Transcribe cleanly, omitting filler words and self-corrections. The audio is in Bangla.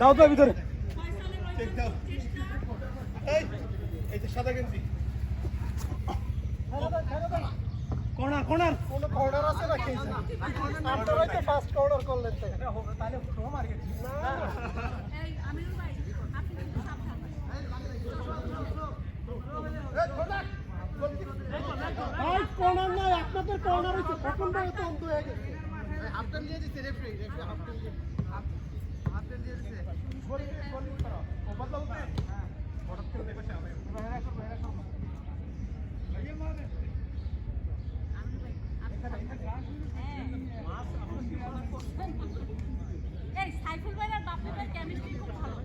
দাও তো ভিতরে সাদা গেঞ্জি কর্নার কর্নার কোন কর্নার আছে নাকি আপনারা তো ফার্স্ট কর্নার করলেন তো তাহলে ও মার গেছে এই আমিনুল ভাই আপনি কিন্তু সাবধান ভাই কর্নার নাই আপনাদের কর্নার হইছে কখন ভাই তো অন্ত হয়ে গেছে হাফটাইম দিয়ে দিচ্ছে রেফারি হাফটাইম দিয়ে দিচ্ছে গোল করো ও বদলাও হ্যাঁ হঠাৎ করে দেখেছে আমি এই সাইফুল ভাই আর বাপ্পি ভাই কেমিস্ট্রি খুব ভালো